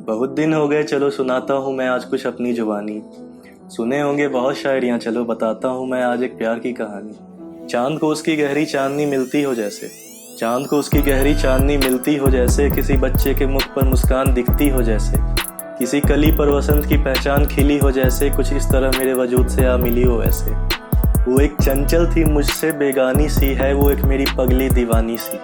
बहुत दिन हो गए, चलो सुनाता हूँ मैं आज कुछ अपनी जुबानी। सुने होंगे बहुत शायरियाँ, चलो बताता हूँ मैं आज एक प्यार की कहानी। चांद को उसकी गहरी चांदनी मिलती हो जैसे, चांद को उसकी गहरी चांदनी मिलती हो जैसे, किसी बच्चे के मुख पर मुस्कान दिखती हो जैसे, किसी कली पर वसंत की पहचान खिली हो जैसे, कुछ इस तरह मेरे वजूद से आ मिली हो वैसे। वो एक चंचल थी मुझसे बेगानी सी है, वो एक मेरी पगली दीवानी सी।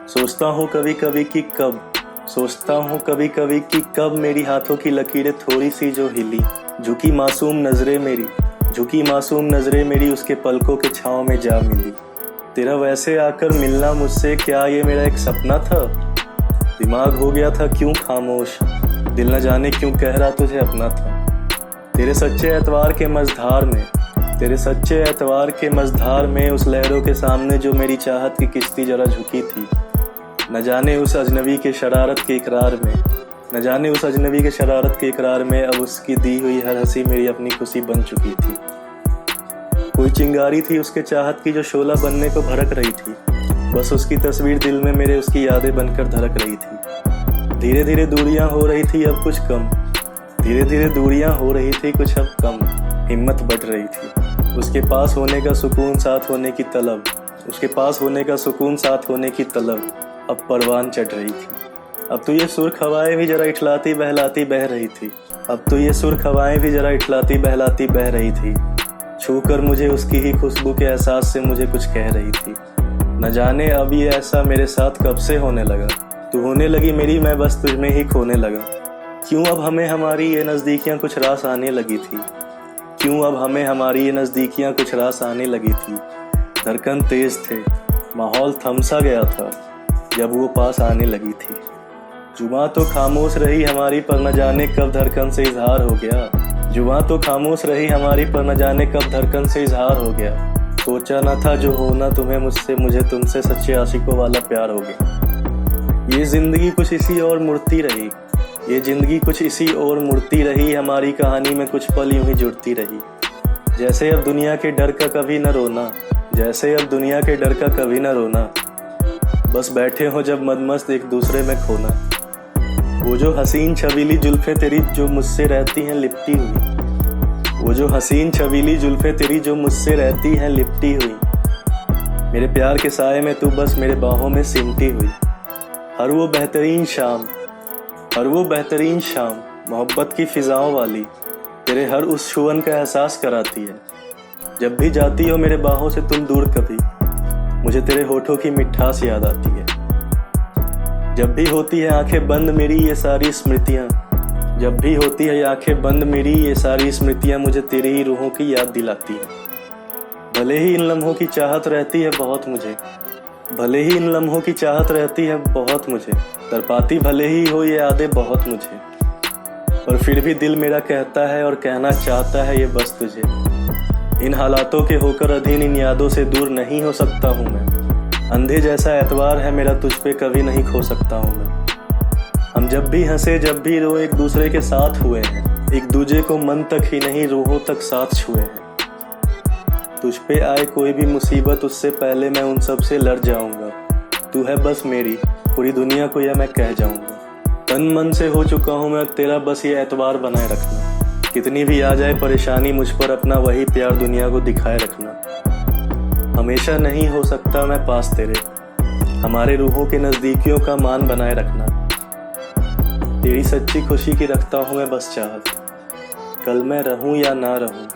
सोचता हूँ कभी कभी कि कब, सोचता हूँ कभी कभी कि कब मेरी हाथों की लकीरें थोड़ी सी जो हिली, झुकी मासूम नजरें मेरी, झुकी मासूम नजरें मेरी उसके पलकों के छाँव में जा मिली। तेरा वैसे आकर मिलना मुझसे, क्या ये मेरा एक सपना था? दिमाग हो गया था क्यों खामोश, दिल न जाने क्यों कह रहा तुझे अपना था। तेरे सच्चे एतवार के मझधार में, तेरे सच्चे एतवार के मझधार में, उस लहरों के सामने जो मेरी चाहत की किश्ती जरा झुकी थी। न जाने उस अजनबी के शरारत के इकरार में, न जाने उस अजनबी के शरारत के इकरार में, अब उसकी दी हुई हर हंसी मेरी अपनी खुशी बन चुकी थी। कोई चिंगारी थी उसके चाहत की जो शोला बनने को भड़क रही थी, बस उसकी तस्वीर दिल में मेरे उसकी यादें बनकर धड़क रही थी। धीरे धीरे दूरियां हो रही थी अब कुछ कम, धीरे धीरे दूरियां हो रही थी कुछ अब कम, हिम्मत बढ़ रही थी। उसके पास होने का सुकून, साथ होने की तलब, उसके पास होने का सुकून, साथ होने की तलब अब परवान चढ़ रही थी। अब तो ये सुर्ख हवाएं भी जरा इठलाती बहलाती बह रही थी, अब तो ये सुर्ख हवाएं भी जरा इठलाती बहलाती बह रही थी। छू कर मुझे उसकी ही खुशबू के एहसास से मुझे कुछ कह रही थी। न जाने अब ये ऐसा मेरे साथ कब से होने लगा, तू होने लगी मेरी, मैं बस तुझ में ही खोने लगा। क्यों अब हमें हमारी ये नज़दीकियाँ कुछ रास आने लगी थी, क्यों अब हमें हमारी ये नज़दीकियाँ कुछ रास आने लगी थी। धड़कन तेज थे, माहौल थम सा गया था जब वो पास आने लगी थी। जुबां तो खामोश रही हमारी, पर न जाने कब धड़कन से इजहार हो गया। जुबां तो खामोश रही हमारी, पर न जाने कब धड़कन से इजहार हो गया। सोचा न था जो होना तुम्हें मुझसे, मुझे तुमसे सच्चे आशिकों वाला प्यार हो गया। ये जिंदगी कुछ इसी और मुड़ती रही, ये जिंदगी कुछ इसी और मुड़ती रही, हमारी कहानी में कुछ पल यूं ही जुड़ती रही। जैसे अब दुनिया के डर का कभी न रोना, जैसे अब दुनिया के डर का कभी न रोना, बस बैठे हो जब मदमस्त एक दूसरे में खोना। वो जो हसीन छबीली जुल्फे तेरी जो मुझसे रहती हैं लिपटी हुई, वो जो हसीन छबीली जुल्फे तेरी जो मुझसे रहती हैं लिपटी हुई, मेरे प्यार के साए में तू बस मेरे बाहों में सिमटी हुई। हर वो बेहतरीन शाम, हर वो बेहतरीन शाम मोहब्बत की फिजाओं वाली, तेरे हर उस छुअन का एहसास कराती है। जब भी जाती हो मेरे बाहों से तुम दूर कभी, मुझे तेरे होठों की मिठास याद आती है। जब भी होती है आंखें बंद मेरी ये सारी स्मृतियाँ, जब भी होती है आंखें बंद मेरी ये सारी स्मृतियाँ, मुझे तेरी ही रूहों की याद दिलाती है। भले ही इन लम्हों की चाहत रहती है बहुत मुझे, भले ही इन लम्हों की चाहत रहती है बहुत मुझे, तड़पाती भले ही हो ये यादें बहुत मुझे, पर फिर भी दिल मेरा कहता है और कहना चाहता है ये बस तुझे। इन हालातों के होकर अधीन इन यादों से दूर नहीं हो सकता हूँ मैं, अंधे जैसा एतवार है मेरा तुझ पे कभी नहीं खो सकता हूँ मैं। हम जब भी हंसे जब भी रोए एक दूसरे के साथ हुए हैं, एक दूजे को मन तक ही नहीं रूहों तक साथ छुए हैं। तुझ पे आए कोई भी मुसीबत उससे पहले मैं उन सब से लड़ जाऊंगा। तू है बस मेरी, पूरी दुनिया को यह मैं कह जाऊंगा। तन मन से हो चुका हूँ मैं तेरा, बस ये एतबार बनाए रखना। कितनी भी आ जाए परेशानी मुझ पर, अपना वही प्यार दुनिया को दिखाए रखना। हमेशा नहीं हो सकता मैं पास तेरे, हमारे रूहों के नज़दीकियों का मान बनाए रखना। तेरी सच्ची खुशी की रखता हूँ मैं बस चाहत, कल मैं रहूँ या ना रहूँ,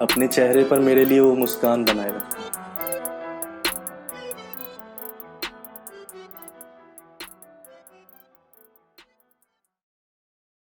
अपने चेहरे पर मेरे लिए वो मुस्कान बनाए रखना।